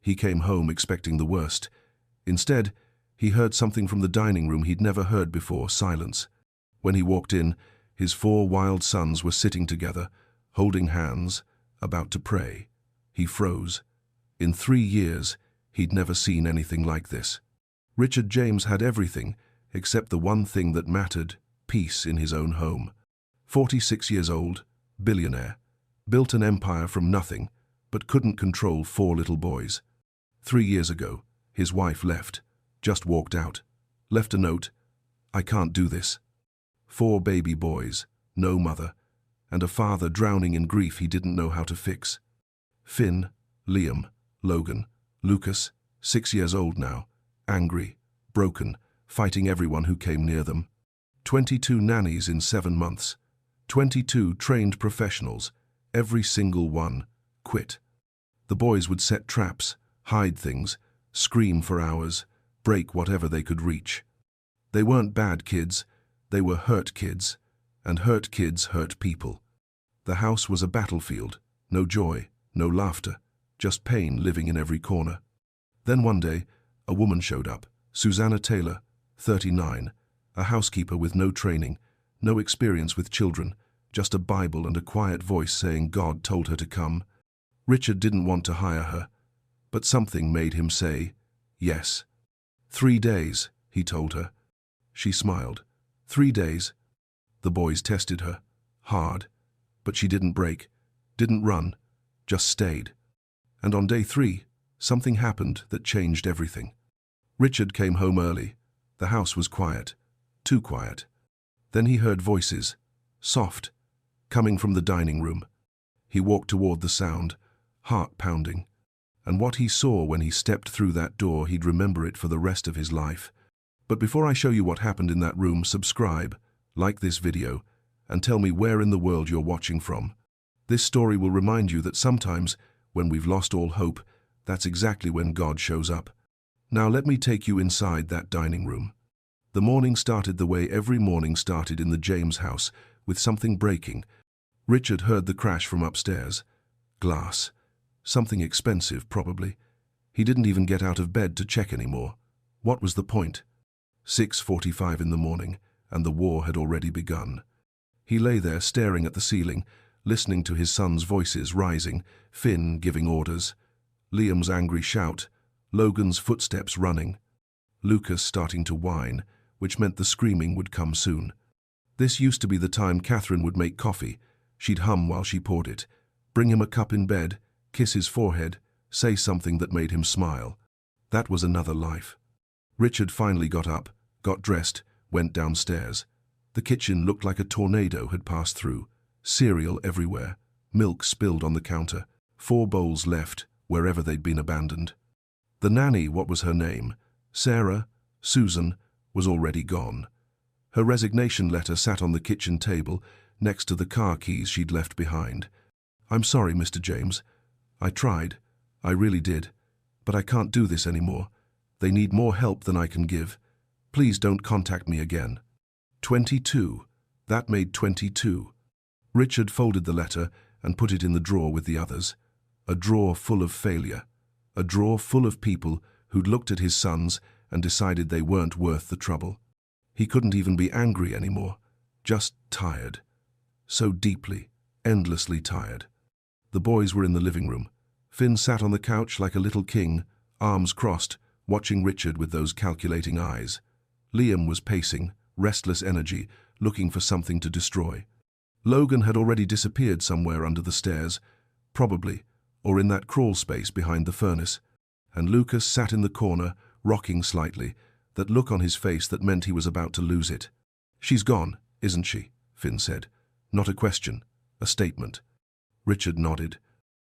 He came home expecting the worst. Instead, he heard something from the dining room he'd never heard before: silence. When he walked in, his 4 wild sons were sitting together, holding hands, about to pray. He froze. In 3 years, he'd never seen anything like this. Richard James had everything, except the one thing that mattered: peace in his own home. 46 years old, billionaire, built an empire from nothing, but couldn't control 4 little boys. 3 years ago, his wife left, just walked out, left a note: "I can't do this." 4 baby boys, no mother, and a father drowning in grief he didn't know how to fix. Finn, Liam, Logan, Lucas, 6 years old now, angry, broken, fighting everyone who came near them. 22 nannies in 7 months. 22 trained professionals, every single one, quit. The boys would set traps, hide things, scream for hours, break whatever they could reach. They weren't bad kids, they were hurt kids, and hurt kids hurt people. The house was a battlefield, no joy, no laughter, just pain living in every corner. Then one day, a woman showed up, Susanna Taylor, 39, a housekeeper with no training, no experience with children, just a Bible and a quiet voice saying God told her to come. Richard didn't want to hire her, but something made him say yes. 3 days, he told her. She smiled. 3 days. The boys tested her, hard, but she didn't break, didn't run, just stayed. And on day 3, something happened that changed everything. Richard came home early. The house was quiet, too quiet. Then he heard voices, soft, coming from the dining room. He walked toward the sound, heart pounding. And what he saw when he stepped through that door, he'd remember it for the rest of his life. But before I show you what happened in that room, subscribe, like this video, and tell me where in the world you're watching from. This story will remind you that sometimes, when we've lost all hope, that's exactly when God shows up. Now let me take you inside that dining room. The morning started the way every morning started in the James house, with something breaking. Richard heard the crash from upstairs. Glass. Something expensive, probably. He didn't even get out of bed to check anymore. What was the point? 6:45 in the morning, and the war had already begun. He lay there staring at the ceiling, listening to his sons' voices rising, Finn giving orders, Liam's angry shout, Logan's footsteps running, Lucas starting to whine, which meant the screaming would come soon. This used to be the time Catherine would make coffee. She'd hum while she poured it, bring him a cup in bed, kiss his forehead, say something that made him smile. That was another life. Richard finally got up, got dressed, went downstairs. The kitchen looked like a tornado had passed through. Cereal everywhere, milk spilled on the counter, 4 bowls left wherever they'd been abandoned. The nanny, what was her name? Sarah, Susan, was already gone. Her resignation letter sat on the kitchen table next to the car keys she'd left behind. "I'm sorry, Mr. James. I tried. I really did. But I can't do this anymore. They need more help than I can give. Please don't contact me again." 22. That made 22. Richard folded the letter and put it in the drawer with the others. A drawer full of failure. A drawer full of people who'd looked at his sons and decided they weren't worth the trouble. He couldn't even be angry anymore. Just tired. So deeply, endlessly tired. The boys were in the living room. Finn sat on the couch like a little king, arms crossed, watching Richard with those calculating eyes. Liam was pacing, restless energy, looking for something to destroy. Logan had already disappeared somewhere under the stairs, probably, or in that crawl space behind the furnace. And Lucas sat in the corner, rocking slightly, that look on his face that meant he was about to lose it. "She's gone, isn't she?" Finn said. Not a question, a statement. Richard nodded.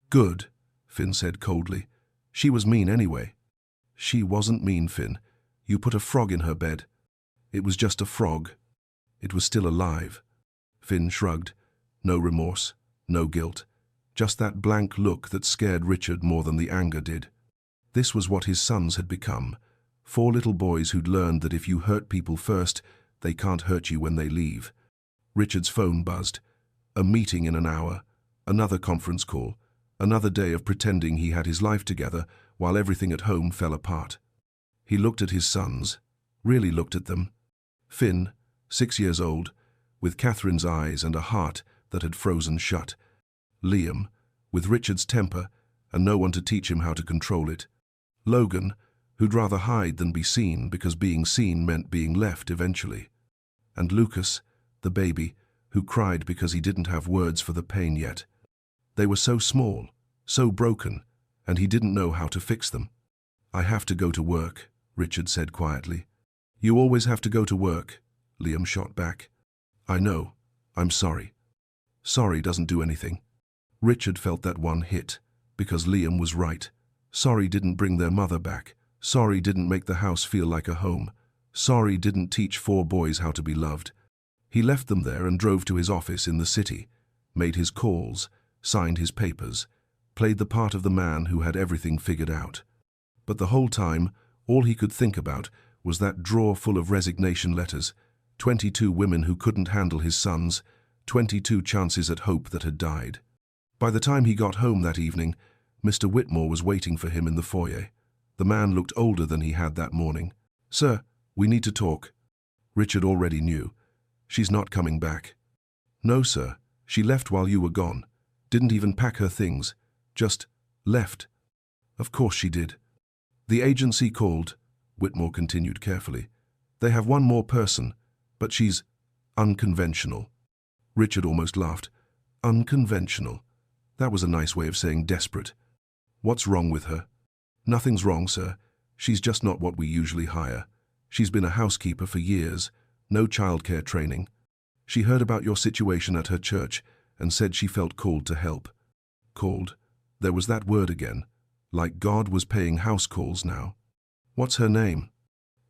"Good," Finn said coldly. "She was mean anyway." "She wasn't mean, Finn. You put a frog in her bed." "It was just a frog. It was still alive." Finn shrugged. No remorse, no guilt. Just that blank look that scared Richard more than the anger did. This was what his sons had become. 4 little boys who'd learned that if you hurt people first, they can't hurt you when they leave. Richard's phone buzzed. A meeting in an hour. Another conference call. Another day of pretending he had his life together while everything at home fell apart. He looked at his sons, really looked at them. Finn, 6 years old, with Catherine's eyes and a heart that had frozen shut. Liam, with Richard's temper and no one to teach him how to control it. Logan, who'd rather hide than be seen because being seen meant being left eventually. And Lucas, the baby, who cried because he didn't have words for the pain yet. They were so small, so broken, and he didn't know how to fix them. "I have to go to work," Richard said quietly. "You always have to go to work," Liam shot back. "I know. I'm sorry." Sorry doesn't do anything. Richard felt that one hit, because Liam was right. Sorry didn't bring their mother back. Sorry didn't make the house feel like a home. Sorry didn't teach 4 boys how to be loved. He left them there and drove to his office in the city, made his calls, signed his papers, played the part of the man who had everything figured out. But the whole time, all he could think about was that drawer full of resignation letters, 22 women who couldn't handle his sons, 22 chances at hope that had died. By the time he got home that evening, Mr. Whitmore was waiting for him in the foyer. The man looked older than he had that morning. "Sir, we need to talk." Richard already knew. "She's not coming back." "No, sir. She left while you were gone. Didn't even pack her things. Just left." "Of course she did." "The agency called," Whitmore continued carefully. "They have one more person, but she's unconventional." Richard almost laughed. Unconventional. That was a nice way of saying desperate. "What's wrong with her?" "Nothing's wrong, sir. She's just not what we usually hire. She's been a housekeeper for years, no childcare training. She heard about your situation at her church and said she felt called to help." Called? There was that word again. Like God was paying house calls now. "What's her name?"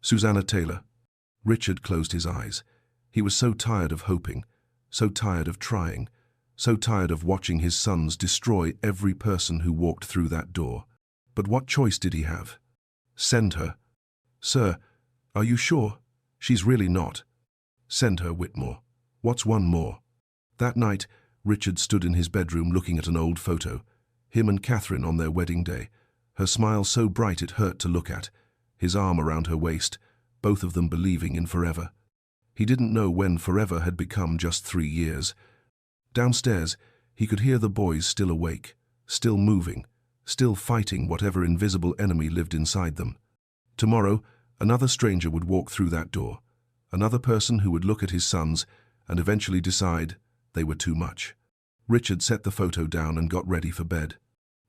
"Susanna Taylor." Richard closed his eyes. He was so tired of hoping, so tired of trying, so tired of watching his sons destroy every person who walked through that door. But what choice did he have? "Send her." "Sir, are you sure? She's really not." "Send her, Whitmore. What's one more?" That night, Richard stood in his bedroom looking at an old photo, him and Catherine on their wedding day, her smile so bright it hurt to look at, his arm around her waist, both of them believing in forever. He didn't know when forever had become just 3 years. Downstairs, he could hear the boys still awake, still moving, still fighting whatever invisible enemy lived inside them. Tomorrow, another stranger would walk through that door, another person who would look at his sons and eventually decide they were too much. Richard set the photo down and got ready for bed.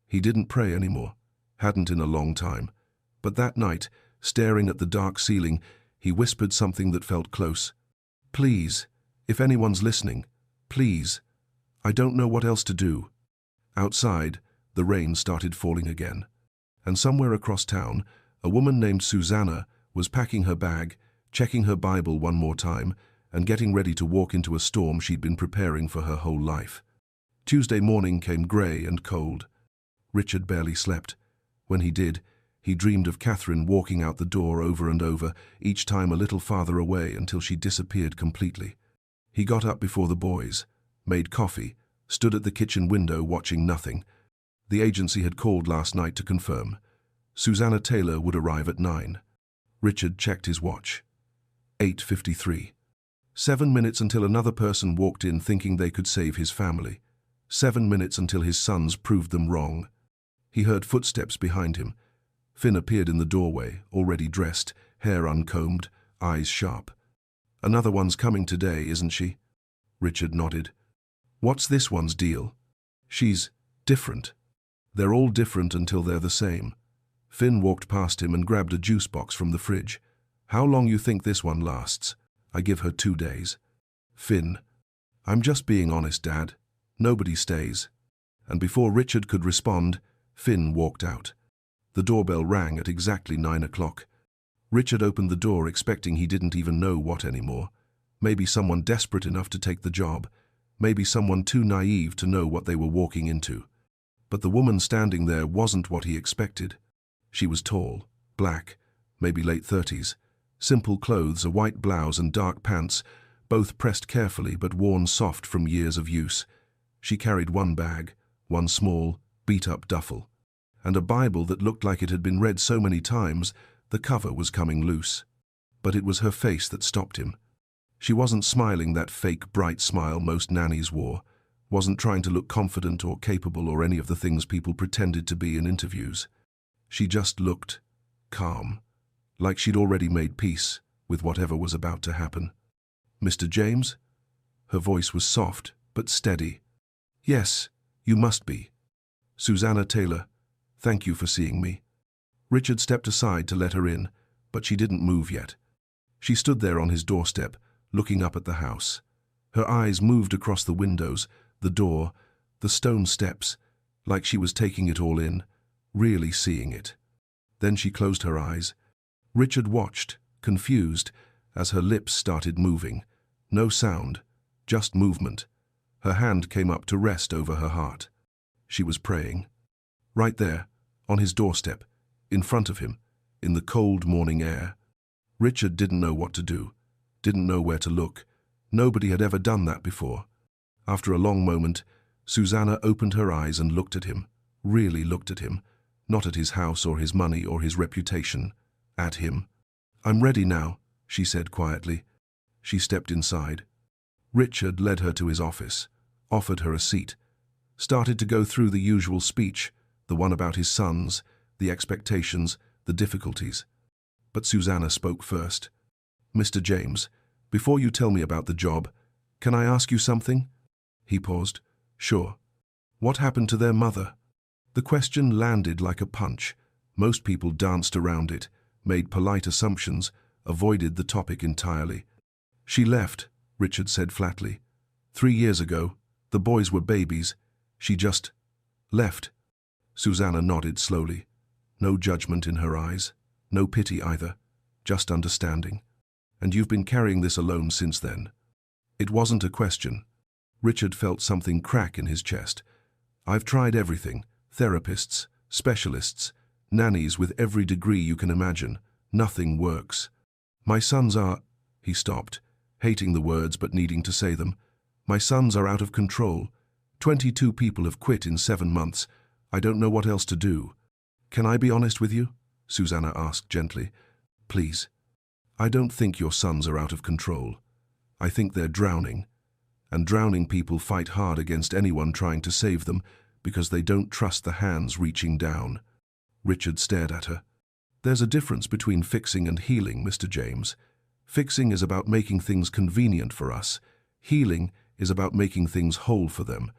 He didn't pray anymore, hadn't in a long time, but that night, staring at the dark ceiling, he whispered something that felt close. "Please, if anyone's listening, please. I don't know what else to do." Outside, the rain started falling again, and somewhere across town, a woman named Susanna was packing her bag, checking her Bible one more time, and getting ready to walk into a storm she'd been preparing for her whole life. Tuesday morning came grey and cold. Richard barely slept. When he did, he dreamed of Catherine walking out the door over and over, each time a little farther away until she disappeared completely. He got up before the boys, made coffee, stood at the kitchen window watching nothing. The agency had called last night to confirm. Susanna Taylor would arrive at 9. Richard checked his watch. 8:53. 7 minutes until another person walked in thinking they could save his family. 7 minutes until his sons proved them wrong. He heard footsteps behind him. Finn appeared in the doorway, already dressed, hair uncombed, eyes sharp. "Another one's coming today, isn't she?" Richard nodded. "What's this one's deal?" "She's different." "They're all different until they're the same." Finn walked past him and grabbed a juice box from the fridge. "How long you think this one lasts?" "I give her 2 days." "Finn." "I'm just being honest, Dad. Nobody stays." And before Richard could respond, Finn walked out. The doorbell rang at exactly 9 o'clock. Richard opened the door expecting he didn't even know what anymore. Maybe someone desperate enough to take the job. Maybe someone too naive to know what they were walking into. But the woman standing there wasn't what he expected. She was tall, black, maybe late 30s. Simple clothes, a white blouse and dark pants, both pressed carefully but worn soft from years of use. She carried one bag, one small, beat-up duffel. and a Bible that looked like it had been read so many times, the cover was coming loose. But it was her face that stopped him. She wasn't smiling that fake, bright smile most nannies wore, wasn't trying to look confident or capable or any of the things people pretended to be in interviews. She just looked calm, like she'd already made peace with whatever was about to happen. "Mr. James?" Her voice was soft, but steady. "Yes, you must be. Susanna Taylor, thank you for seeing me." Richard stepped aside to let her in, but she didn't move yet. She stood there on his doorstep, looking up at the house. Her eyes moved across the windows, the door, the stone steps, like she was taking it all in, really seeing it. Then she closed her eyes. Richard watched, confused, as her lips started moving. No sound, just movement. Her hand came up to rest over her heart. She was praying. Right there, on his doorstep, in front of him, in the cold morning air. Richard didn't know what to do, didn't know where to look. Nobody had ever done that before. After a long moment, Susanna opened her eyes and looked at him, really looked at him, not at his house or his money or his reputation, at him. "I'm ready now," she said quietly. She stepped inside. Richard led her to his office, offered her a seat, started to go through the usual speech, the one about his sons, the expectations, the difficulties. But Susanna spoke first. "Mr. James, before you tell me about the job, can I ask you something?" He paused. "Sure. What happened to their mother?" The question landed like a punch. Most people danced around it, made polite assumptions, avoided the topic entirely. "She left," Richard said flatly. 3 years ago, the boys were babies. She just left." Susanna nodded slowly. No judgment in her eyes, no pity either, just understanding. "And you've been carrying this alone since then?" It wasn't a question. Richard felt something crack in his chest. "I've tried everything, therapists, specialists, nannies with every degree you can imagine. Nothing works. My sons are—" He stopped, hating the words but needing to say them. "My sons are out of control. 22 people have quit in 7 months. I don't know what else to do." "Can I be honest with you?" Susanna asked gently. "Please. I don't think your sons are out of control. I think they're drowning. And drowning people fight hard against anyone trying to save them because they don't trust the hands reaching down." Richard stared at her. "There's a difference between fixing and healing, Mr. James. Fixing is about making things convenient for us. Healing is about making things whole for them.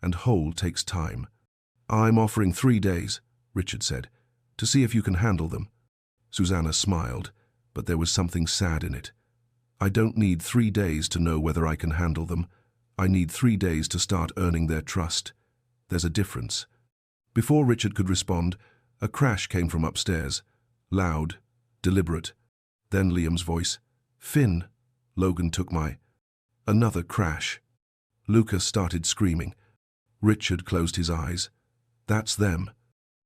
And whole takes time." "I'm offering 3 days," Richard said, "to see if you can handle them." Susanna smiled, but there was something sad in it. "I don't need 3 days to know whether I can handle them. I need 3 days to start earning their trust. There's a difference." Before Richard could respond, a crash came from upstairs. Loud, deliberate. Then Liam's voice. "Finn." Logan took my... Another crash. Lucas started screaming. Richard closed his eyes. "That's them."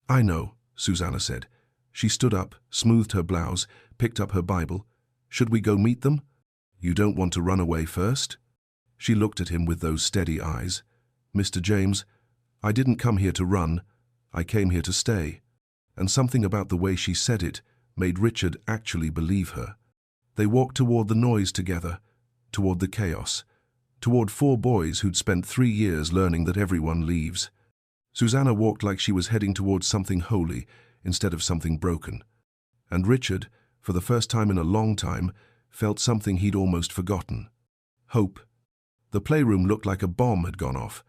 "I know," Susanna said. She stood up, smoothed her blouse, picked up her Bible. "Should we go meet them? You don't want to run away first?" She looked at him with those steady eyes. "Mr. James, I didn't come here to run. I came here to stay." And something about the way she said it made Richard actually believe her. They walked toward the noise together, toward the chaos, toward 4 boys who'd spent 3 years learning that everyone leaves. Susanna walked like she was heading towards something holy instead of something broken. And Richard, for the first time in a long time, felt something he'd almost forgotten. Hope. The playroom looked like a bomb had gone off.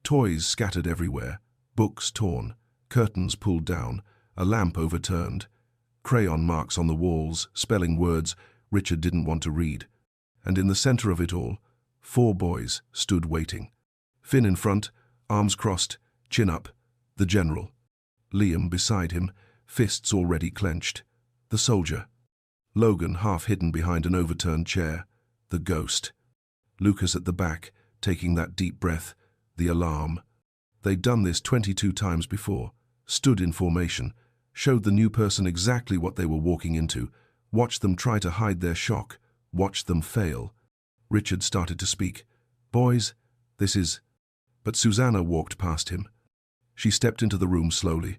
Toys scattered everywhere, books torn, curtains pulled down, a lamp overturned, crayon marks on the walls, spelling words Richard didn't want to read. And in the center of it all, 4 boys stood waiting. Finn in front, arms crossed, chin up, the general. Liam beside him, fists already clenched, the soldier. Logan half hidden behind an overturned chair, the ghost. Lucas at the back, taking that deep breath, the alarm. They'd done this 22 times before, stood in formation, showed the new person exactly what they were walking into, watched them try to hide their shock, watched them fail. Richard started to speak. "Boys, this is..." But Susanna walked past him. She stepped into the room slowly,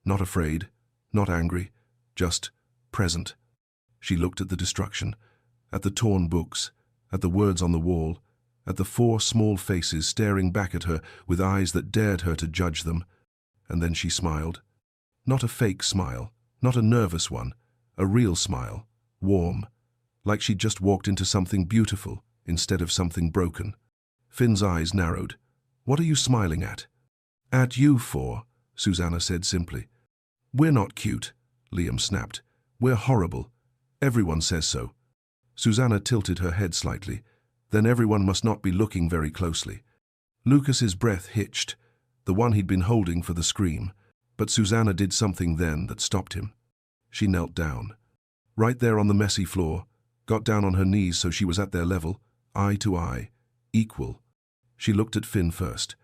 Not afraid, not angry, just present. She looked at the destruction, at the torn books, at the words on the wall, at the 4 small faces staring back at her with eyes that dared her to judge them. And then she smiled. Not a fake smile, not a nervous one, a real smile, warm, like she'd just walked into something beautiful instead of something broken. Finn's eyes narrowed. "What are you smiling at?" "At you for," Susanna said simply. "We're not cute," Liam snapped. "We're horrible. Everyone says so." Susanna tilted her head slightly. Then everyone must not be looking very closely. Lucas's breath hitched, the one he'd been holding for the scream, but Susanna did something then that stopped him. She knelt down. Right there on the messy floor, got down on her knees so she was at their level, eye to eye, equal. She looked at Finn first,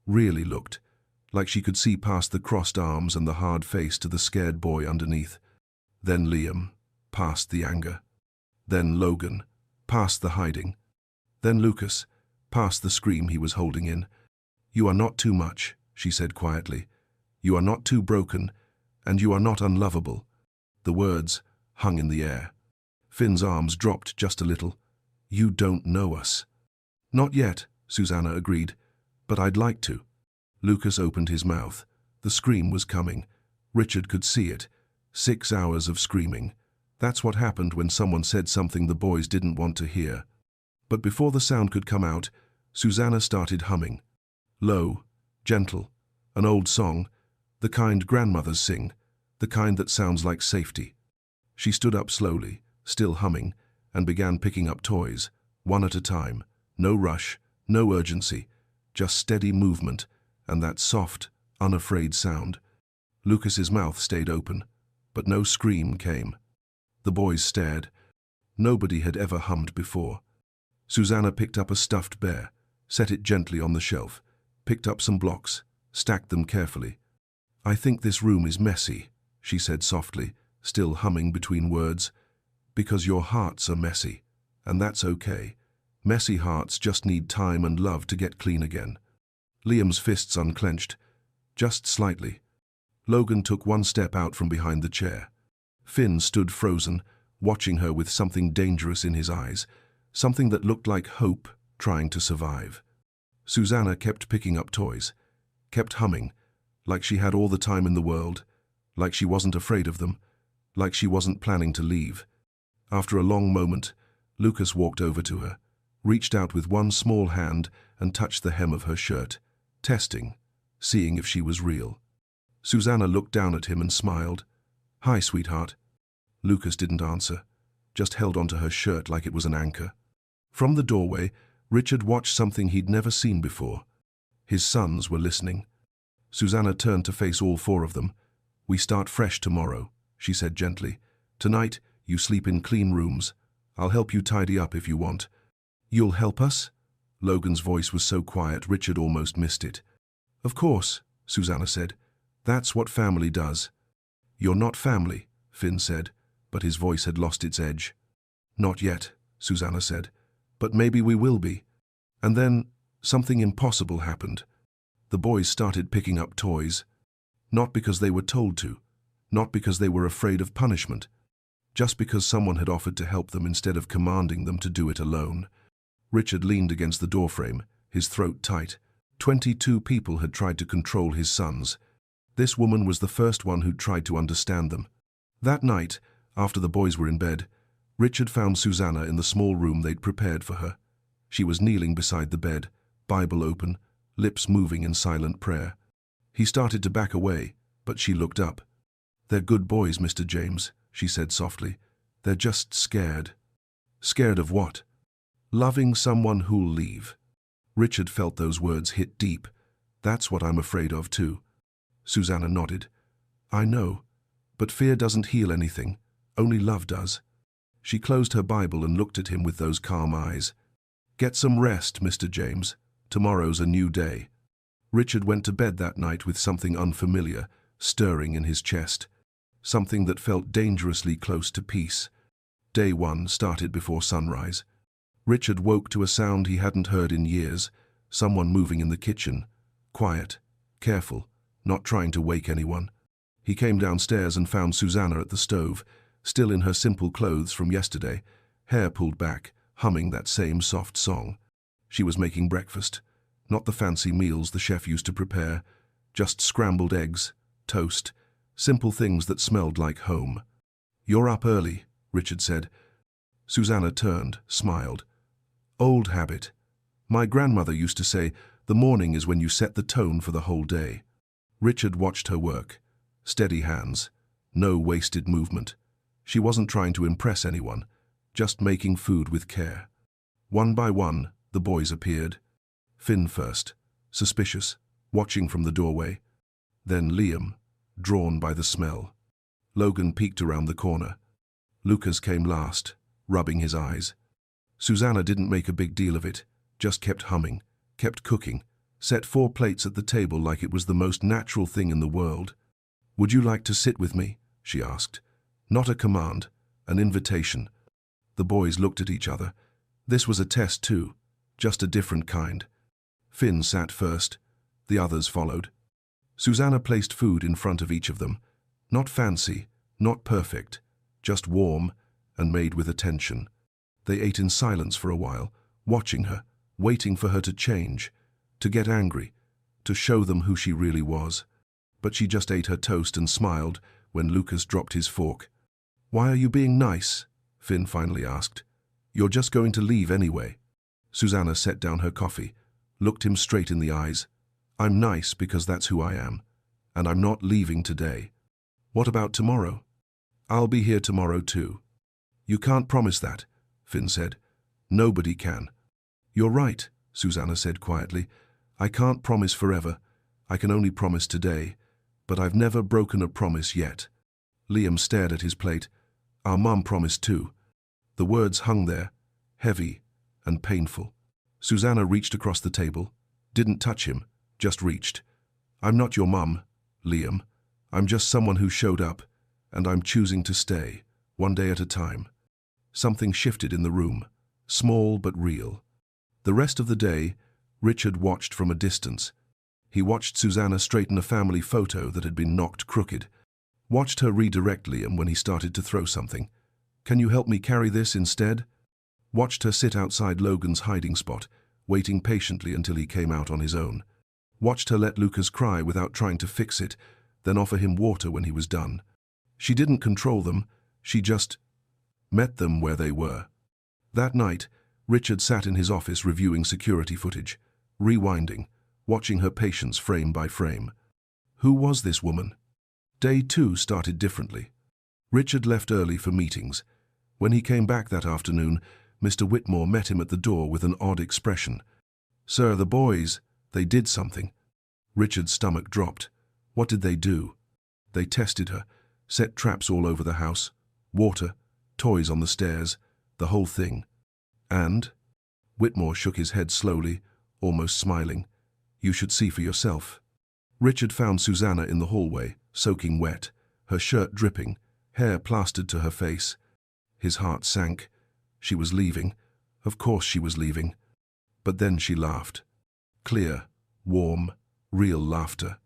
really looked, like she could see past the crossed arms and the hard face to the scared boy underneath. Then Liam, past the anger. Then Logan, past the hiding. Then Lucas, past the scream he was holding in. "You are not too much," she said quietly. "You are not too broken, and you are not unlovable." The words hung in the air. Finn's arms dropped just a little. "You don't know us." "Not yet," Susanna agreed, "but I'd like to." Lucas opened his mouth. The scream was coming. Richard could see it. 6 hours of screaming. That's what happened when someone said something the boys didn't want to hear. But before the sound could come out, Susanna started humming. Low, gentle, an old song, the kind grandmothers sing, the kind that sounds like safety. She stood up slowly, still humming, and began picking up toys, one at a time. No rush, no urgency, just steady movement, and that soft, unafraid sound. Lucas's mouth stayed open, but no scream came. The boys stared. Nobody had ever hummed before. Susanna picked up a stuffed bear, set it gently on the shelf, picked up some blocks, stacked them carefully. "I think this room is messy," she said softly, still humming between words, "because your hearts are messy, and that's okay. Messy hearts just need time and love to get clean again." Liam's fists unclenched, just slightly. Logan took one step out from behind the chair. Finn stood frozen, watching her with something dangerous in his eyes, something that looked like hope trying to survive. Susanna kept picking up toys, kept humming, like she had all the time in the world, like she wasn't afraid of them, like she wasn't planning to leave. After a long moment, Lucas walked over to her, reached out with one small hand and touched the hem of her shirt, testing, seeing if she was real. Susanna looked down at him and smiled. "Hi, sweetheart." Lucas didn't answer, just held onto her shirt like it was an anchor. From the doorway, Richard watched something he'd never seen before. His sons were listening. Susanna turned to face all 4 of them. "We start fresh tomorrow," she said gently. "Tonight, you sleep in clean rooms. I'll help you tidy up if you want." "You'll help us?" Logan's voice was so quiet Richard almost missed it. "Of course," Susanna said. "That's what family does." "You're not family," Finn said, but his voice had lost its edge. "Not yet," Susanna said, "but maybe we will be." And then something impossible happened. The boys started picking up toys. Not because they were told to, not because they were afraid of punishment, just because someone had offered to help them instead of commanding them to do it alone. Richard leaned against the doorframe, his throat tight. 22 people had tried to control his sons. This woman was the first one who'd tried to understand them. That night, after the boys were in bed, Richard found Susanna in the small room they'd prepared for her. She was kneeling beside the bed, Bible open, lips moving in silent prayer. He started to back away, but she looked up. "They're good boys, Mr. James," she said softly. "They're just scared." "Scared of what?" "Loving someone who'll leave." Richard felt those words hit deep. "That's what I'm afraid of too." Susanna nodded. "I know, but fear doesn't heal anything. Only love does." She closed her Bible and looked at him with those calm eyes. "Get some rest, Mr. James. Tomorrow's a new day." Richard went to bed that night with something unfamiliar, stirring in his chest. Something that felt dangerously close to peace. Day 1 started before sunrise. Richard woke to a sound he hadn't heard in years, someone moving in the kitchen. Quiet, careful, not trying to wake anyone. He came downstairs and found Susanna at the stove, still in her simple clothes from yesterday, hair pulled back, humming that same soft song. She was making breakfast, not the fancy meals the chef used to prepare, just scrambled eggs, toast, simple things that smelled like home. "You're up early," Richard said. Susanna turned, smiled. "Old habit. My grandmother used to say, the morning is when you set the tone for the whole day." Richard watched her work. Steady hands, no wasted movement. She wasn't trying to impress anyone, just making food with care. One by one, the boys appeared. Finn first, suspicious, watching from the doorway. Then Liam, drawn by the smell. Logan peeked around the corner. Lucas came last, rubbing his eyes. Susanna didn't make a big deal of it, just kept humming, kept cooking, set 4 plates at the table like it was the most natural thing in the world. "Would you like to sit with me?" she asked. Not a command, an invitation. The boys looked at each other. This was a test too, just a different kind. Finn sat first. The others followed. Susanna placed food in front of each of them. Not fancy, not perfect, just warm and made with attention. They ate in silence for a while, watching her, waiting for her to change, to get angry, to show them who she really was. But she just ate her toast and smiled when Lucas dropped his fork. "Why are you being nice?" Finn finally asked. "You're just going to leave anyway." Susanna set down her coffee, looked him straight in the eyes. "I'm nice because that's who I am, and I'm not leaving today." "What about tomorrow?" "I'll be here tomorrow too." "You can't promise that," Finn said. "Nobody can." "You're right," Susanna said quietly. "I can't promise forever. I can only promise today, but I've never broken a promise yet." Liam stared at his plate. "Our mum promised too." The words hung there, heavy and painful. Susanna reached across the table, didn't touch him, just reached. "I'm not your mum, Liam. I'm just someone who showed up, and I'm choosing to stay, one day at a time." Something shifted in the room, small but real. The rest of the day, Richard watched from a distance. He watched Susanna straighten a family photo that had been knocked crooked. Watched her redirect Liam when he started to throw something. "Can you help me carry this instead?" Watched her sit outside Logan's hiding spot, waiting patiently until he came out on his own. Watched her let Lucas cry without trying to fix it, then offer him water when he was done. She didn't control them, she just met them where they were. That night, Richard sat in his office reviewing security footage, rewinding, watching her patience frame by frame. Who was this woman? Day 2 started differently. Richard left early for meetings. When he came back that afternoon, Mr. Whitmore met him at the door with an odd expression. "Sir, the boys, they did something." Richard's stomach dropped. What did they do? They tested her, set traps all over the house, water, toys on the stairs, the whole thing. And? Whitmore shook his head slowly, almost smiling. "You should see for yourself." Richard found Susanna in the hallway, soaking wet, her shirt dripping, hair plastered to her face. His heart sank. She was leaving. Of course she was leaving. But then she laughed. Clear, warm, real laughter.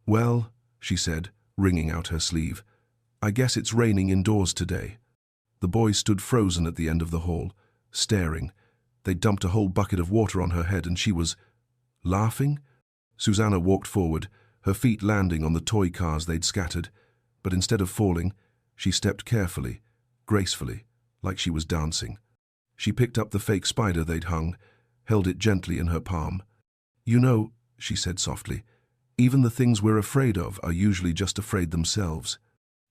"Well," she said, wringing out her sleeve, "I guess it's raining indoors today." The boys stood frozen at the end of the hall, staring. They dumped a whole bucket of water on her head and she was laughing? Susanna walked forward, her feet landing on the toy cars they'd scattered, but instead of falling, she stepped carefully, gracefully, like she was dancing. She picked up the fake spider they'd hung, held it gently in her palm. "You know," she said softly, "even the things we're afraid of are usually just afraid themselves."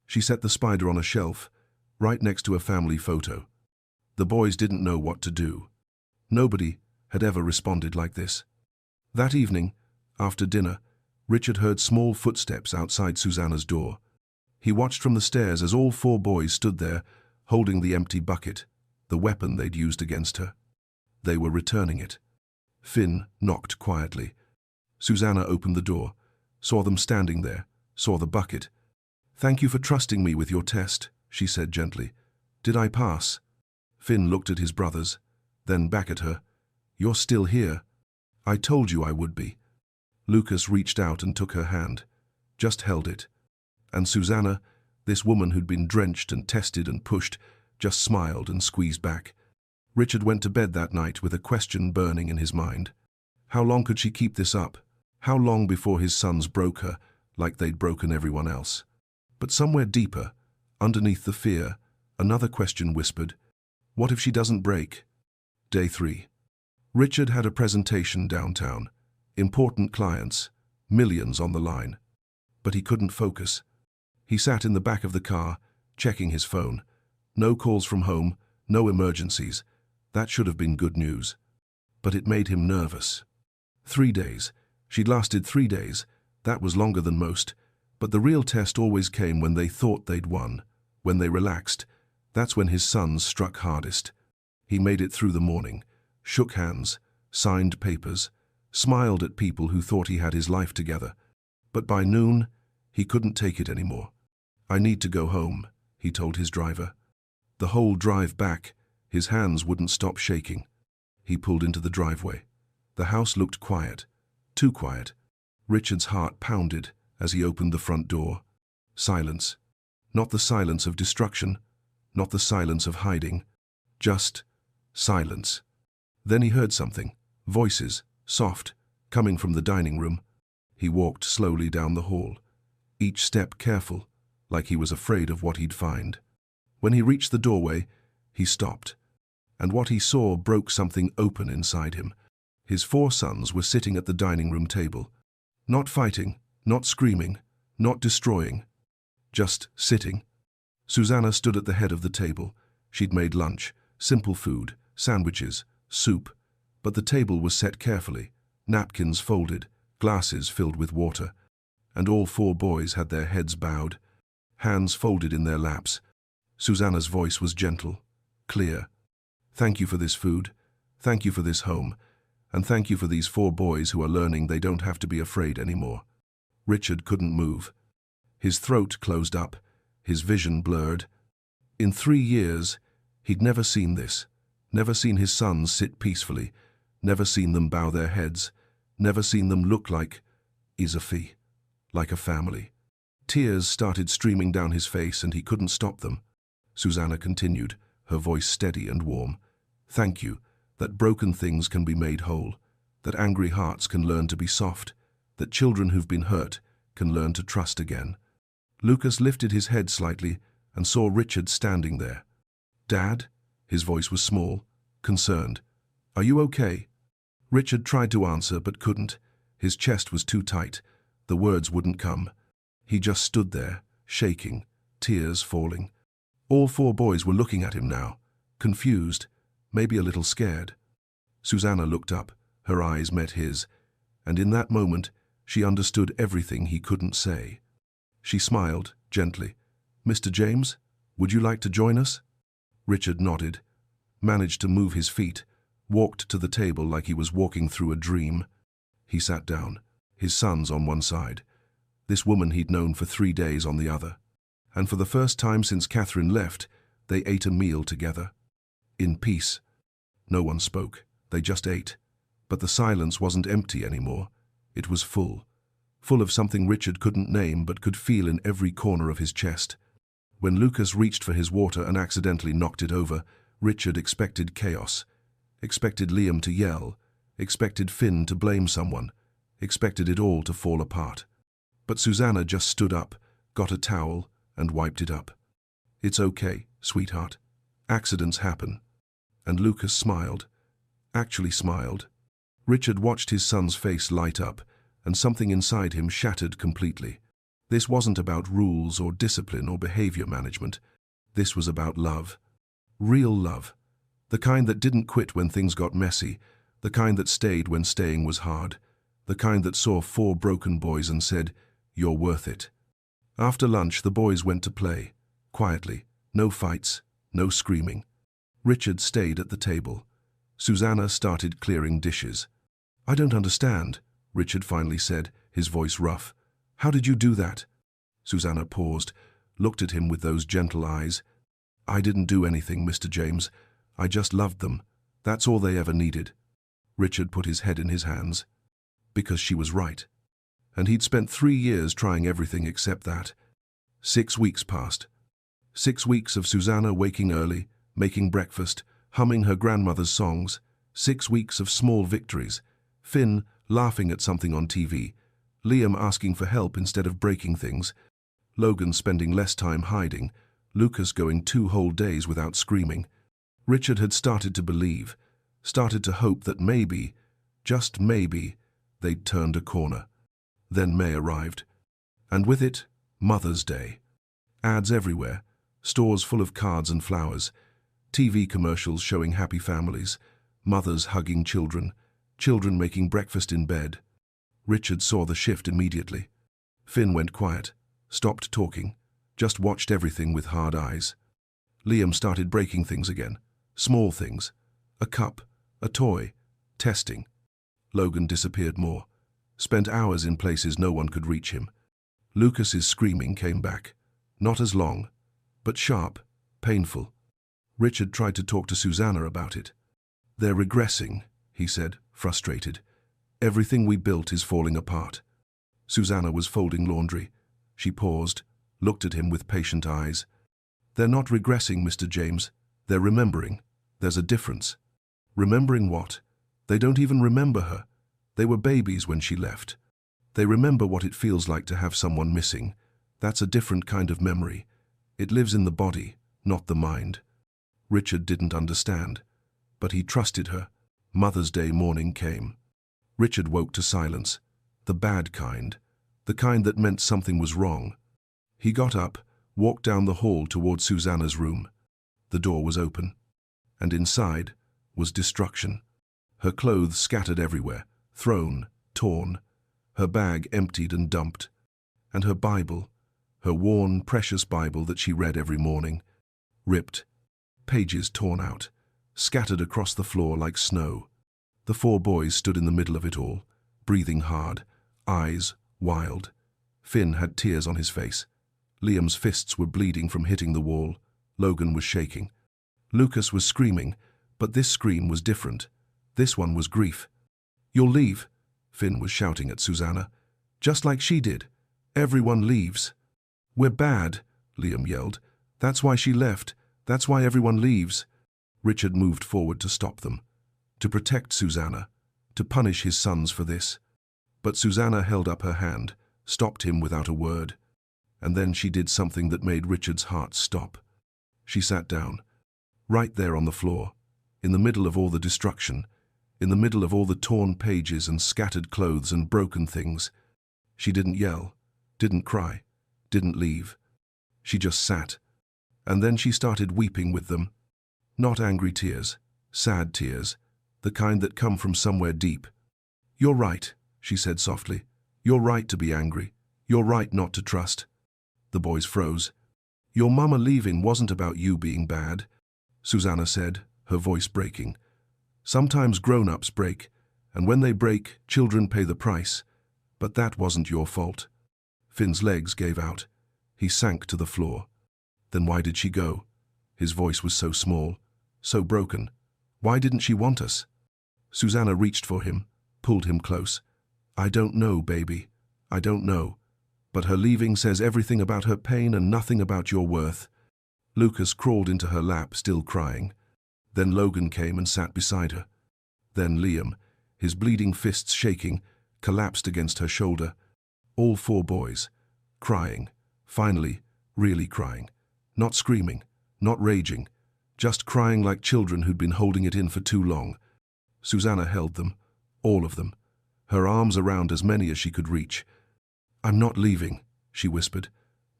She set the spider on a shelf, right next to a family photo. The boys didn't know what to do. Nobody had ever responded like this. That evening, after dinner, Richard heard small footsteps outside Susanna's door. He watched from the stairs as all 4 boys stood there, holding the empty bucket, the weapon they'd used against her. They were returning it. Finn knocked quietly. Susanna opened the door, saw them standing there, saw the bucket. "Thank you for trusting me with your test," she said gently. "Did I pass?" Finn looked at his brothers, then back at her. "You're still here. I told you I would be." Lucas reached out and took her hand, just held it. And Susanna, this woman who'd been drenched and tested and pushed, just smiled and squeezed back. Richard went to bed that night with a question burning in his mind. How long could she keep this up? How long before his sons broke her, like they'd broken everyone else? But somewhere deeper, underneath the fear, another question whispered, what if she doesn't break? Day 3. Richard had a presentation downtown. Important clients, millions on the line. But he couldn't focus. He sat in the back of the car, checking his phone. No calls from home, no emergencies. That should have been good news. But it made him nervous. 3 days. She'd lasted 3 days. That was longer than most. But the real test always came when they thought they'd won. When they relaxed. That's when his sons struck hardest. He made it through the morning, shook hands, signed papers, smiled at people who thought he had his life together. But by noon, he couldn't take it anymore. I need to go home, he told his driver. The whole drive back, his hands wouldn't stop shaking. He pulled into the driveway. The house looked quiet, too quiet. Richard's heart pounded as he opened the front door. Silence. Not the silence of destruction, not the silence of hiding, just silence. Then he heard something, voices, soft, coming from the dining room. He walked slowly down the hall, each step careful, like he was afraid of what he'd find. When he reached the doorway, he stopped, and what he saw broke something open inside him. His 4 sons were sitting at the dining room table, not fighting, not screaming, not destroying, just sitting. Susanna stood at the head of the table. She'd made lunch, simple food, sandwiches, soup, but the table was set carefully, napkins folded, glasses filled with water, and all 4 boys had their heads bowed, hands folded in their laps. Susanna's voice was gentle, clear. Thank you for this food, thank you for this home, and thank you for these 4 boys who are learning they don't have to be afraid anymore. Richard couldn't move. His throat closed up, his vision blurred. In 3 years, he'd never seen this, never seen his sons sit peacefully, never seen them bow their heads, never seen them look like Isafi, like a family. Tears started streaming down his face and he couldn't stop them. Susanna continued, her voice steady and warm. Thank you, that broken things can be made whole, that angry hearts can learn to be soft, that children who've been hurt can learn to trust again. Lucas lifted his head slightly and saw Richard standing there. Dad? His voice was small, concerned. Are you okay? Richard tried to answer but couldn't. His chest was too tight. The words wouldn't come. He just stood there, shaking, tears falling. All 4 boys were looking at him now, confused, maybe a little scared. Susanna looked up, her eyes met his, and in that moment she understood everything he couldn't say. She smiled, gently. Mr. James, would you like to join us? Richard nodded, managed to move his feet, walked to the table like he was walking through a dream. He sat down, his sons on one side, this woman he'd known for 3 days on the other. And for the first time since Catherine left, they ate a meal together. In peace. No one spoke, they just ate. But the silence wasn't empty anymore. It was full. Full of something Richard couldn't name but could feel in every corner of his chest. When Lucas reached for his water and accidentally knocked it over, Richard expected chaos. Expected Liam to yell. Expected Finn to blame someone. Expected it all to fall apart. But Susanna just stood up, got a towel, and wiped it up. It's okay, sweetheart. Accidents happen. And Lucas smiled. Actually smiled. Richard watched his son's face light up, and something inside him shattered completely. This wasn't about rules or discipline or behavior management. This was about love. Real love. The kind that didn't quit when things got messy, the kind that stayed when staying was hard, the kind that saw 4 broken boys and said, "You're worth it." After lunch, the boys went to play, quietly, no fights, no screaming. Richard stayed at the table. Susanna started clearing dishes. "I don't understand," Richard finally said, his voice rough. "How did you do that?" Susanna paused, looked at him with those gentle eyes. "I didn't do anything, Mr. James. I just loved them. That's all they ever needed." Richard put his head in his hands. Because she was right. And he'd spent 3 years trying everything except that. 6 weeks passed. 6 weeks of Susanna waking early, making breakfast, humming her grandmother's songs. 6 weeks of small victories. Finn laughing at something on TV. Liam asking for help instead of breaking things. Logan spending less time hiding. Lucas going 2 whole days without screaming. Richard had started to believe, started to hope that maybe, just maybe, they'd turned a corner. Then May arrived. And with it, Mother's Day. Ads everywhere, stores full of cards and flowers, TV commercials showing happy families, mothers hugging children, children making breakfast in bed. Richard saw the shift immediately. Finn went quiet, stopped talking, just watched everything with hard eyes. Liam started breaking things again, small things, a cup, a toy, testing. Logan disappeared more, spent hours in places no one could reach him. Lucas's screaming came back, not as long, but sharp, painful. Richard tried to talk to Susanna about it. "They're regressing," he said, frustrated. "Everything we built is falling apart." Susanna was folding laundry. She paused, looked at him with patient eyes. "They're not regressing, Mr. James. They're remembering. There's a difference." "Remembering what? They don't even remember her. They were babies when she left. They remember what it feels like to have someone missing. That's a different kind of memory. It lives in the body, not the mind." Richard didn't understand, but he trusted her. Mother's Day morning came. Richard woke to silence, the bad kind, the kind that meant something was wrong. He got up, walked down the hall toward Susanna's room. The door was open, and inside was destruction. Her clothes scattered everywhere, thrown, torn, her bag emptied and dumped, and her Bible, her worn, precious Bible that she read every morning, ripped, pages torn out, scattered across the floor like snow. The 4 boys stood in the middle of it all, breathing hard, eyes wild. Finn had tears on his face. Liam's fists were bleeding from hitting the wall. Logan was shaking. Lucas was screaming, but this scream was different. This one was grief. "You'll leave," Finn was shouting at Susanna. "Just like she did. Everyone leaves." "We're bad," Liam yelled. "That's why she left. That's why everyone leaves." Richard moved forward to stop them, to protect Susanna, to punish his sons for this. But Susanna held up her hand, stopped him without a word. And then she did something that made Richard's heart stop. She sat down, right there on the floor, in the middle of all the destruction, in the middle of all the torn pages and scattered clothes and broken things. She didn't yell, didn't cry, didn't leave. She just sat. And then she started weeping with them. Not angry tears, sad tears, the kind that come from somewhere deep. "You're right," she said softly. "You're right to be angry. You're right not to trust." The boys froze. "Your mama leaving wasn't about you being bad," Susanna said, her voice breaking. "Sometimes grown-ups break, and when they break, children pay the price. But that wasn't your fault." Finn's legs gave out. He sank to the floor. "Then why did she go?" His voice was so small, so broken. "Why didn't she want us?" Susanna reached for him, pulled him close. "I don't know, baby. I don't know. But her leaving says everything about her pain and nothing about your worth." Lucas crawled into her lap, still crying. Then Logan came and sat beside her. Then Liam, his bleeding fists shaking, collapsed against her shoulder. All 4 boys, crying, finally, really crying. Not screaming, not raging, just crying like children who'd been holding it in for too long. Susanna held them, all of them, her arms around as many as she could reach. "I'm not leaving," she whispered.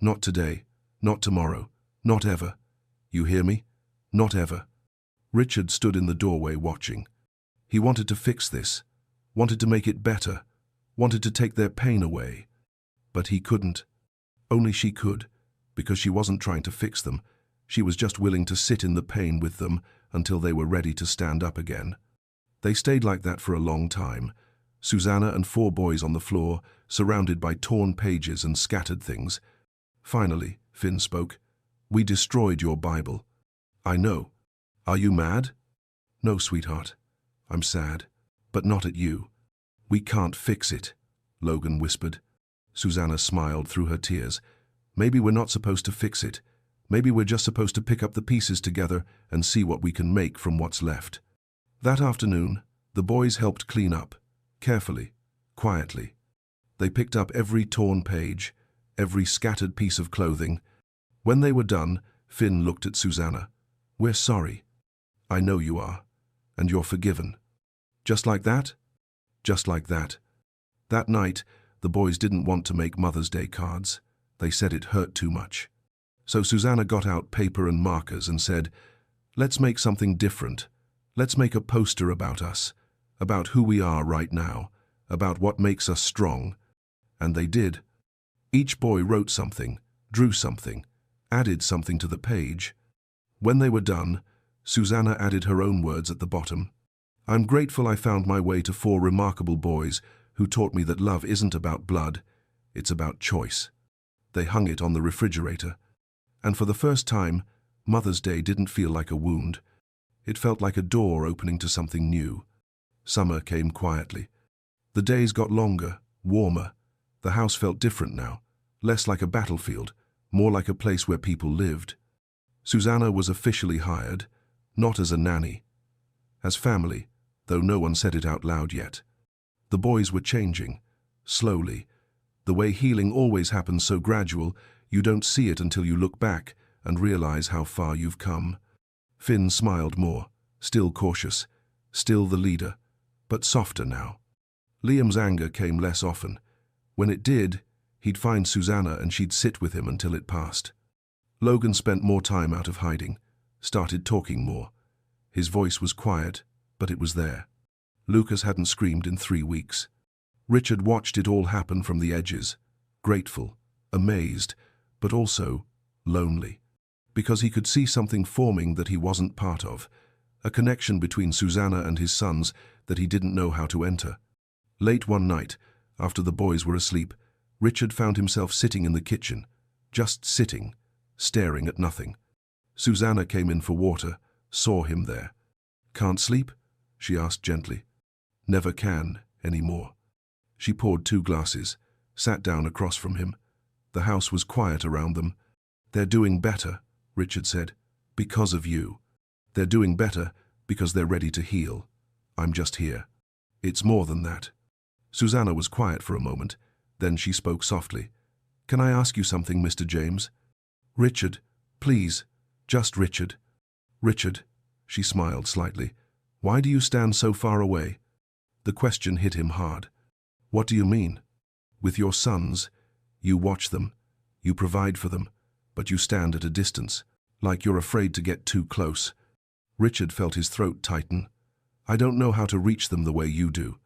"Not today, not tomorrow, not ever. You hear me? Not ever." Richard stood in the doorway watching. He wanted to fix this, wanted to make it better, wanted to take their pain away. But he couldn't. Only she could, because she wasn't trying to fix them. She was just willing to sit in the pain with them until they were ready to stand up again. They stayed like that for a long time, Susanna and 4 boys on the floor, surrounded by torn pages and scattered things. Finally, Finn spoke. "We destroyed your Bible." "I know. Are you mad?" "No, sweetheart. I'm sad, but not at you." "We can't fix it," Logan whispered. Susanna smiled through her tears. Maybe we're not supposed to fix it. Maybe we're just supposed to pick up the pieces together and see what we can make from what's left. That afternoon, the boys helped clean up, carefully, quietly. They picked up every torn page, every scattered piece of clothing. When they were done, Finn looked at Susanna. "We're sorry. I know you are. And you're forgiven." Just like that? Just like that. That night, the boys didn't want to make Mother's Day cards. They said it hurt too much. So Susanna got out paper and markers and said, "Let's make something different. Let's make a poster about us, about who we are right now, about what makes us strong." And they did. Each boy wrote something, drew something, added something to the page. When they were done, Susanna added her own words at the bottom. "I'm grateful I found my way to 4 remarkable boys who taught me that love isn't about blood, it's about choice." They hung it on the refrigerator. And for the first time, Mother's Day didn't feel like a wound. It felt like a door opening to something new. Summer came quietly. The days got longer, warmer. The house felt different now, less like a battlefield, more like a place where people lived. Susanna was officially hired, not as a nanny, as family, though no one said it out loud yet. The boys were changing, slowly. The way healing always happens so gradual, you don't see it until you look back and realize how far you've come. Finn smiled more, still cautious, still the leader, but softer now. Liam's anger came less often. When it did, he'd find Susanna and she'd sit with him until it passed. Logan spent more time out of hiding, started talking more. His voice was quiet, but it was there. Lucas hadn't screamed in 3 weeks. Richard watched it all happen from the edges, grateful, amazed, but also lonely, because he could see something forming that he wasn't part of, a connection between Susanna and his sons that he didn't know how to enter. Late one night, after the boys were asleep, Richard found himself sitting in the kitchen, just sitting, staring at nothing. Susanna came in for water, saw him there. "Can't sleep?" she asked gently. "Never can, anymore." She poured 2 glasses, sat down across from him. The house was quiet around them. "They're doing better," Richard said, "because of you. They're doing better because they're ready to heal. I'm just here. It's more than that." Susanna was quiet for a moment, then she spoke softly. "Can I ask you something, Mr. James?" "Richard, please, just Richard." "Richard," she smiled slightly, "why do you stand so far away?" The question hit him hard. "What do you mean?" "With your sons, you watch them, you provide for them, but you stand at a distance, like you're afraid to get too close." Richard felt his throat tighten. "I don't know how to reach them the way you do."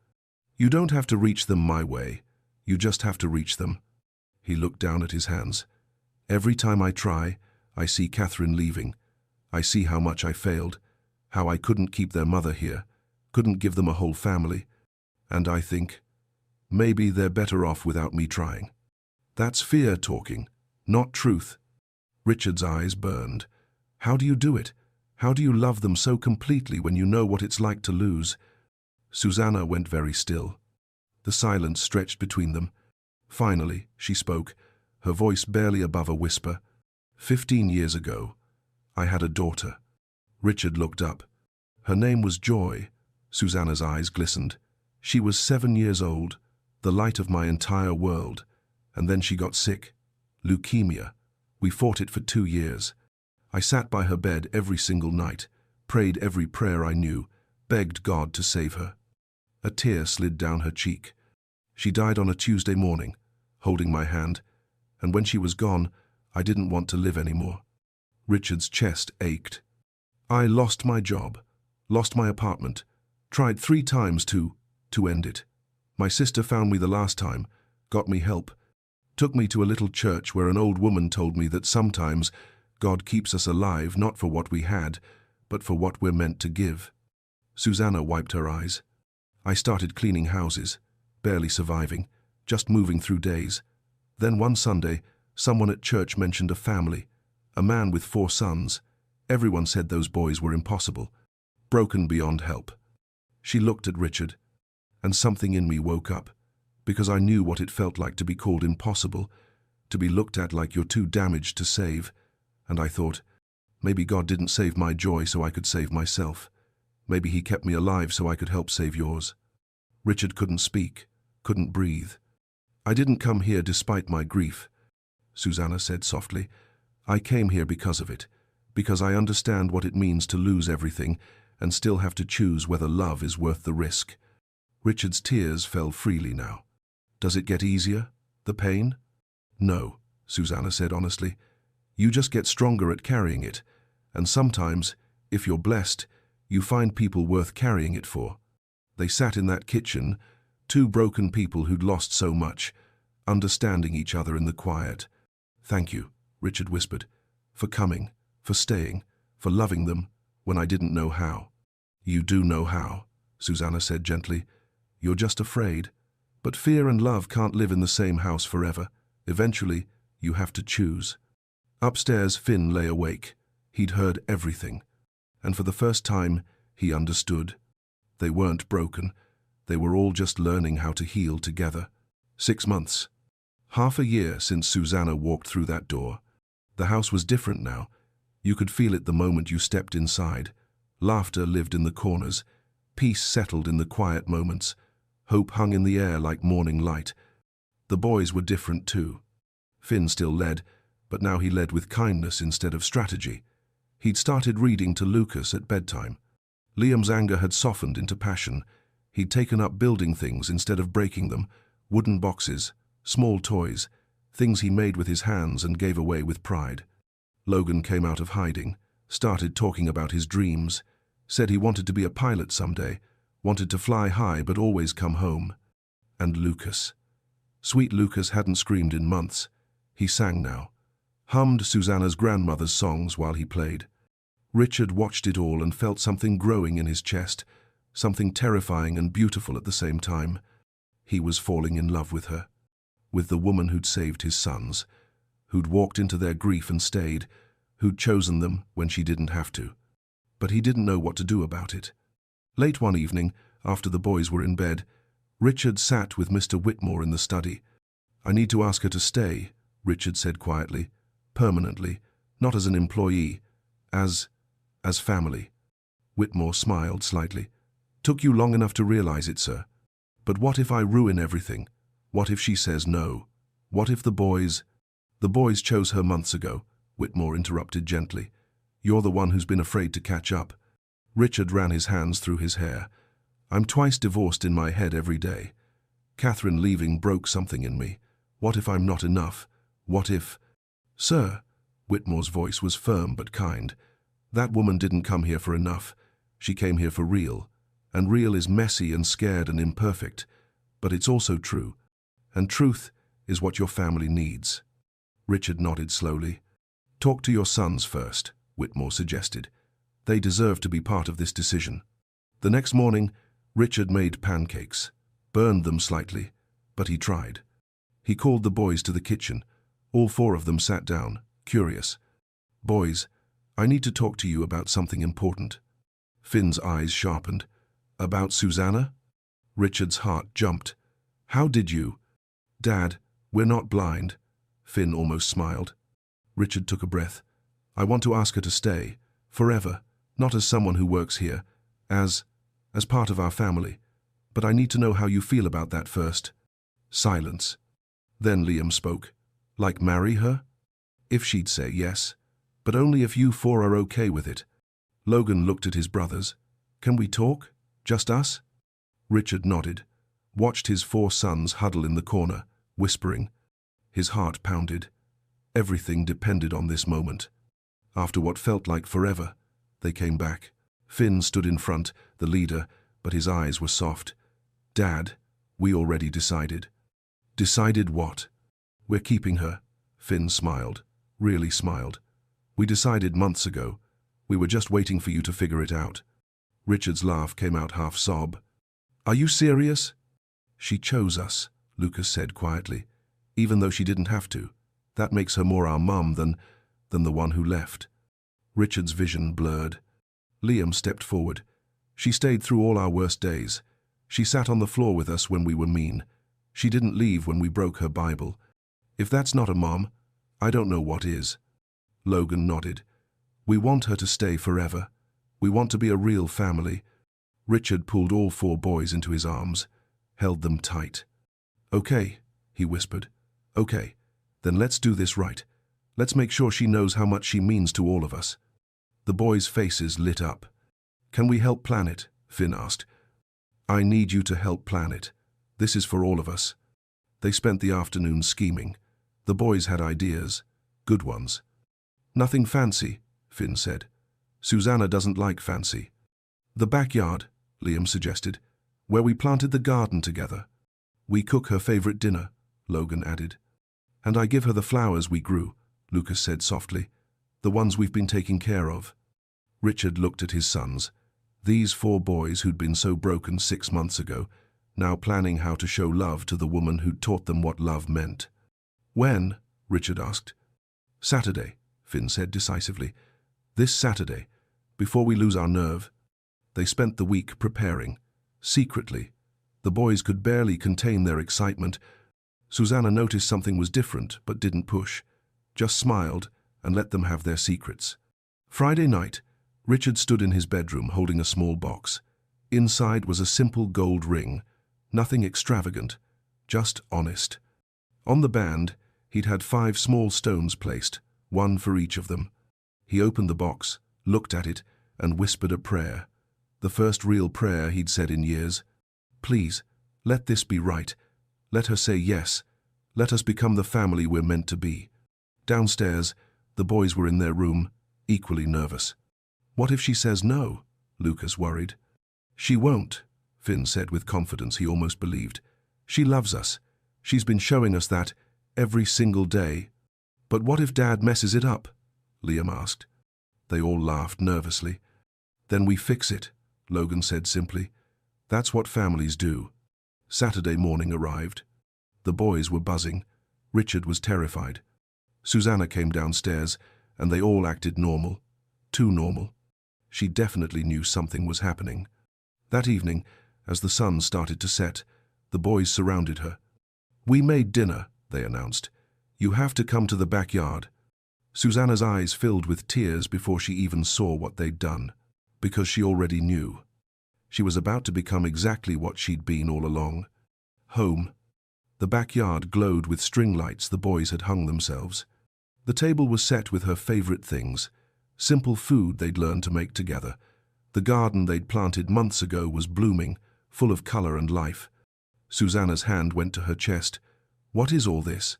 "You don't have to reach them my way. You just have to reach them." He looked down at his hands. "Every time I try, I see Catherine leaving. I see how much I failed, how I couldn't keep their mother here, couldn't give them a whole family. And I think, maybe they're better off without me trying." That's fear talking, not truth. Richard's eyes burned. "How do you do it? How do you love them so completely when you know what it's like to lose?" Susanna went very still. The silence stretched between them. Finally, she spoke, her voice barely above a whisper. 15 years ago, I had a daughter." Richard looked up. Her name was Joy. Susanna's eyes glistened. "She was 7 years old, the light of my entire world. And then she got sick. Leukemia. We fought it for 2 years. I sat by her bed every single night, prayed every prayer I knew, begged God to save her." A tear slid down her cheek. "She died on a Tuesday morning, holding my hand, and when she was gone, I didn't want to live anymore." Richard's chest ached. "I lost my job, lost my apartment, tried 3 times to end it. My sister found me the last time, got me help, took me to a little church where an old woman told me that sometimes God keeps us alive not for what we had, but for what we're meant to give." Susanna wiped her eyes. "I started cleaning houses, barely surviving, just moving through days. Then one Sunday, someone at church mentioned a family, a man with 4 sons. Everyone said those boys were impossible, broken beyond help." She looked at Richard, and something in me woke up, because I knew what it felt like to be called impossible, to be looked at like you're too damaged to save. And I thought, maybe God didn't save my joy so I could save myself. Maybe he kept me alive so I could help save yours. Richard couldn't speak, couldn't breathe. I didn't come here despite my grief, Susanna said softly. I came here because of it, because I understand what it means to lose everything and still have to choose whether love is worth the risk. Richard's tears fell freely now. Does it get easier, the pain? No, Susanna said honestly. You just get stronger at carrying it, and sometimes, if you're blessed, you find people worth carrying it for. They sat in that kitchen, two broken people who'd lost so much, understanding each other in the quiet. Thank you, Richard whispered, for coming, for staying, for loving them when I didn't know how. You do know how, Susanna said gently. You're just afraid. But fear and love can't live in the same house forever. Eventually, you have to choose. Upstairs, Finn lay awake. He'd heard everything. And for the first time, he understood. They weren't broken. They were all just learning how to heal together. 6 months. Half a year since Susanna walked through that door. The house was different now. You could feel it the moment you stepped inside. Laughter lived in the corners. Peace settled in the quiet moments. Hope hung in the air like morning light. The boys were different too. Finn still led, but now he led with kindness instead of strategy. He'd started reading to Lucas at bedtime. Liam's anger had softened into passion. He'd taken up building things instead of breaking them, wooden boxes, small toys, things he made with his hands and gave away with pride. Logan came out of hiding, started talking about his dreams, said he wanted to be a pilot someday, wanted to fly high but always come home. And Lucas. Sweet Lucas hadn't screamed in months. He sang now, hummed Susanna's grandmother's songs while he played. Richard watched it all and felt something growing in his chest, something terrifying and beautiful at the same time. He was falling in love with her, with the woman who'd saved his sons, who'd walked into their grief and stayed, who'd chosen them when she didn't have to. But he didn't know what to do about it. Late one evening, after the boys were in bed, Richard sat with Mr. Whitmore in the study. I need to ask her to stay, Richard said quietly, permanently, not as an employee, as family. Whitmore smiled slightly. Took you long enough to realize it, sir. But what if I ruin everything? What if she says no? What if the boys... The boys chose her months ago, Whitmore interrupted gently. You're the one who's been afraid to catch up. Richard ran his hands through his hair. I'm twice divorced in my head every day. Catherine leaving broke something in me. What if I'm not enough? What if... Sir, Whitmore's voice was firm but kind. That woman didn't come here for enough. She came here for real. And real is messy and scared and imperfect. But it's also true. And truth is what your family needs. Richard nodded slowly. Talk to your sons first, Whitmore suggested. They deserve to be part of this decision. The next morning, Richard made pancakes, burned them slightly, but he tried. He called the boys to the kitchen. All 4 of them sat down, curious. Boys, I need to talk to you about something important. Finn's eyes sharpened. About Susanna? Richard's heart jumped. How did you? Dad, we're not blind. Finn almost smiled. Richard took a breath. I want to ask her to stay, forever, not as someone who works here, as part of our family. But I need to know how you feel about that first. Silence. Then Liam spoke. Like marry her? If she'd say yes, but only if you 4 are okay with it. Logan looked at his brothers. Can we talk? Just us? Richard nodded, watched his 4 sons huddle in the corner, whispering. His heart pounded. Everything depended on this moment. After what felt like forever, they came back. Finn stood in front, the leader, but his eyes were soft. Dad, we already decided. Decided what? We're keeping her. Finn smiled, really smiled. We decided months ago. We were just waiting for you to figure it out. Richard's laugh came out half sob. Are you serious? She chose us, Lucas said quietly, even though she didn't have to. That makes her more our mum than the one who left. Richard's vision blurred. Liam stepped forward. She stayed through all our worst days. She sat on the floor with us when we were mean. She didn't leave when we broke her Bible. If that's not a mom, I don't know what is. Logan nodded. We want her to stay forever. We want to be a real family. Richard pulled all 4 boys into his arms, held them tight. Okay, he whispered. Okay, then let's do this right. Let's make sure she knows how much she means to all of us. The boys' faces lit up. Can we help plan it? Finn asked. I need you to help plan it. This is for all of us. They spent the afternoon scheming. The boys had ideas, good ones. Nothing fancy, Finn said. Susanna doesn't like fancy. The backyard, Liam suggested, where we planted the garden together. We cook her favorite dinner, Logan added. And I give her the flowers we grew, Lucas said softly, the ones we've been taking care of. Richard looked at his sons, these 4 boys who'd been so broken 6 months ago, now planning how to show love to the woman who'd taught them what love meant. When? Richard asked. Saturday, Finn said decisively. This Saturday, before we lose our nerve. They spent the week preparing, secretly. The boys could barely contain their excitement. Susanna noticed something was different but didn't push, just smiled and let them have their secrets. Friday night, Richard stood in his bedroom holding a small box. Inside was a simple gold ring, nothing extravagant, just honest. On the band, he'd had 5 small stones placed, 1 for each of them. He opened the box, looked at it, and whispered a prayer. The first real prayer he'd said in years. Please, let this be right. Let her say yes. Let us become the family we're meant to be. Downstairs, the boys were in their room, equally nervous. What if she says no? Lucas worried. She won't, Finn said with confidence he almost believed. She loves us. She's been showing us that every single day. But what if Dad messes it up? Liam asked. They all laughed nervously. Then we fix it, Logan said simply. That's what families do. Saturday morning arrived. The boys were buzzing. Richard was terrified. Susanna came downstairs, and they all acted normal. Too normal. She definitely knew something was happening. That evening, as the sun started to set, the boys surrounded her. We made dinner, they announced. You have to come to the backyard. Susanna's eyes filled with tears before she even saw what they'd done, because she already knew. She was about to become exactly what she'd been all along. Home. The backyard glowed with string lights the boys had hung themselves. The table was set with her favorite things, simple food they'd learned to make together. The garden they'd planted months ago was blooming, full of color and life. Susanna's hand went to her chest. What is all this?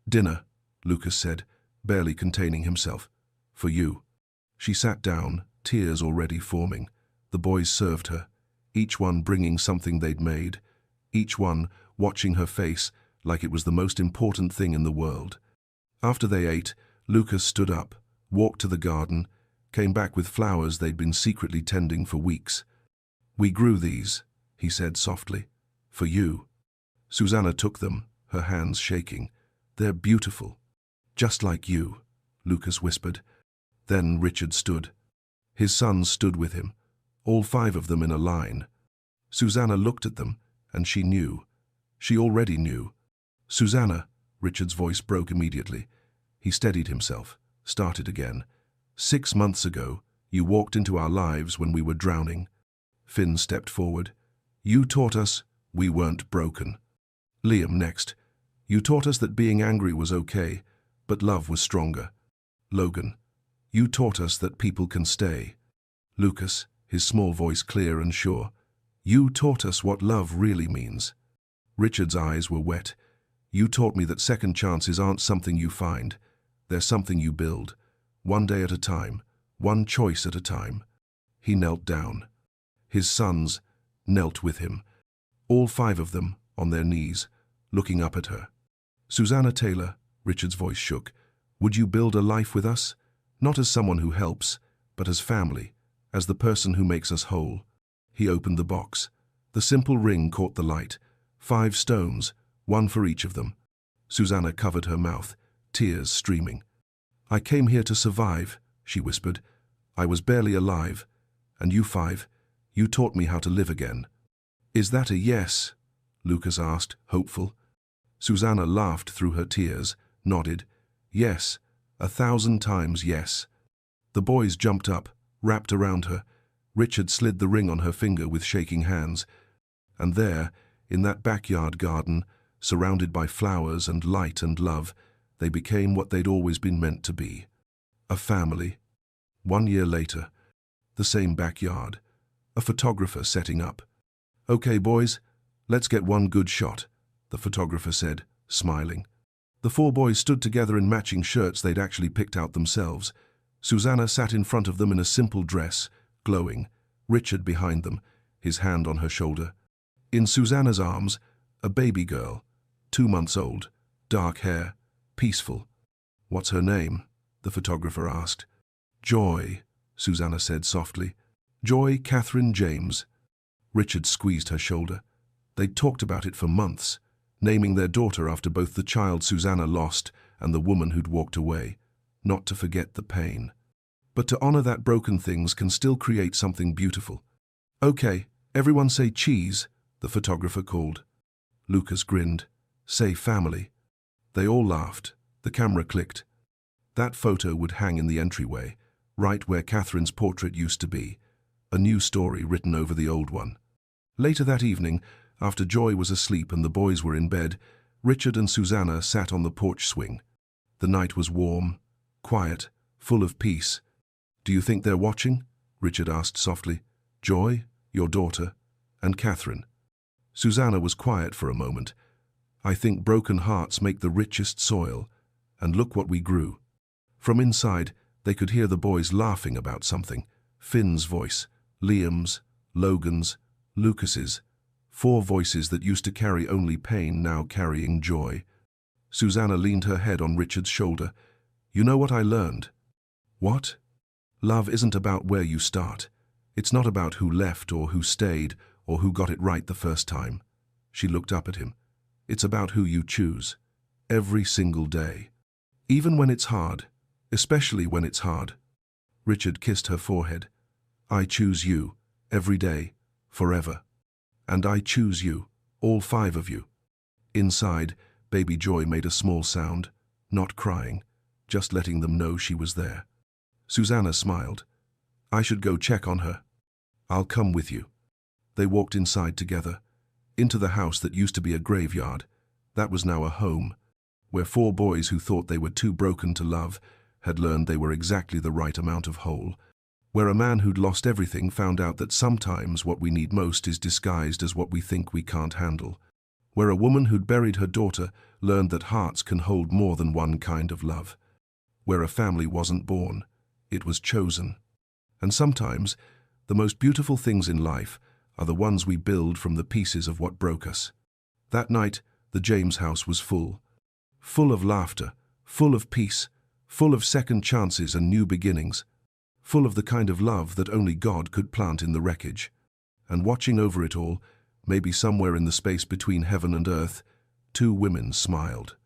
Dinner, Lucas said, barely containing himself. For you. She sat down, tears already forming. The boys served her, each one bringing something they'd made, each one watching her face like it was the most important thing in the world. After they ate, Lucas stood up, walked to the garden, came back with flowers they'd been secretly tending for weeks. We grew these, he said softly, for you. Susanna took them, her hands shaking. They're beautiful. Just like you, Lucas whispered. Then Richard stood. His sons stood with him, all 5 of them in a line. Susanna looked at them, and she knew. She already knew. Susanna, Richard's voice broke immediately. He steadied himself, started again. 6 months ago, you walked into our lives when we were drowning. Finn stepped forward. You taught us we weren't broken. Liam next. You taught us that being angry was okay, but love was stronger. Logan. You taught us that people can stay. Lucas, his small voice clear and sure. You taught us what love really means. Richard's eyes were wet. You taught me that second chances aren't something you find. They're something you build. One day at a time, one choice at a time. He knelt down. His sons knelt with him. All 5 of them, on their knees, looking up at her. Susanna Taylor, Richard's voice shook. Would you build a life with us? Not as someone who helps, but as family, as the person who makes us whole. He opened the box. The simple ring caught the light. 5 stones, 1 for each of them. Susanna covered her mouth, tears streaming. I came here to survive, she whispered. I was barely alive. And you 5, you taught me how to live again. Is that a yes? Lucas asked, hopeful. Susanna laughed through her tears, nodded. Yes, 1,000 times yes. The boys jumped up, wrapped around her. Richard slid the ring on her finger with shaking hands. And there, in that backyard garden, surrounded by flowers and light and love, they became what they'd always been meant to be. A family. 1 year later, the same backyard, a photographer setting up. "Okay, boys, let's get one good shot," the photographer said, smiling. The 4 boys stood together in matching shirts they'd actually picked out themselves. Susanna sat in front of them in a simple dress, glowing, Richard behind them, his hand on her shoulder. In Susanna's arms, a baby girl, 2 months old, dark hair, peaceful. "What's her name?" the photographer asked. "Joy," Susanna said softly. "Joy Catherine James." Richard squeezed her shoulder. They'd talked about it for months, naming their daughter after both the child Susanna lost and the woman who'd walked away, not to forget the pain. But to honor that broken things can still create something beautiful. "Okay, everyone say cheese," the photographer called. Lucas grinned. "Say family." They all laughed. The camera clicked. That photo would hang in the entryway, right where Catherine's portrait used to be, a new story written over the old one. Later that evening, after Joy was asleep and the boys were in bed, Richard and Susanna sat on the porch swing. The night was warm, quiet, full of peace. "Do you think they're watching?" Richard asked softly. "Joy, your daughter, and Catherine." Susanna was quiet for a moment. "I think broken hearts make the richest soil, and look what we grew." From inside, they could hear the boys laughing about something. Finn's voice, Liam's, Logan's, Lucas's. 4 voices that used to carry only pain now carrying joy. Susanna leaned her head on Richard's shoulder. "You know what I learned?" "What?" "Love isn't about where you start. It's not about who left or who stayed or who got it right the first time." She looked up at him. "It's about who you choose. Every single day. Even when it's hard. Especially when it's hard." Richard kissed her forehead. "I choose you, every day, forever. And I choose you, all 5 of you." Inside, baby Joy made a small sound, not crying, just letting them know she was there. Susanna smiled. "I should go check on her." "I'll come with you." They walked inside together, into the house that used to be a graveyard. That was now a home, where 4 boys who thought they were too broken to love had learned they were exactly the right amount of whole, where a man who'd lost everything found out that sometimes what we need most is disguised as what we think we can't handle, where a woman who'd buried her daughter learned that hearts can hold more than one kind of love, where a family wasn't born, it was chosen. And sometimes, the most beautiful things in life are the ones we build from the pieces of what broke us. That night, the James house was full. Full of laughter, full of peace, full of second chances and new beginnings, full of the kind of love that only God could plant in the wreckage. And watching over it all, maybe somewhere in the space between heaven and earth, 2 women smiled.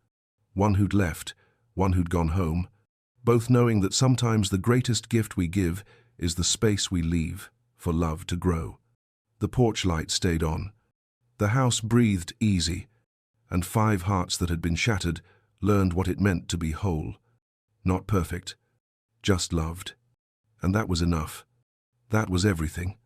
One who'd left, one who'd gone home, both knowing that sometimes the greatest gift we give is the space we leave for love to grow. The porch light stayed on. The house breathed easy, and 5 hearts that had been shattered learned what it meant to be whole. Not perfect, just loved. And that was enough. That was everything.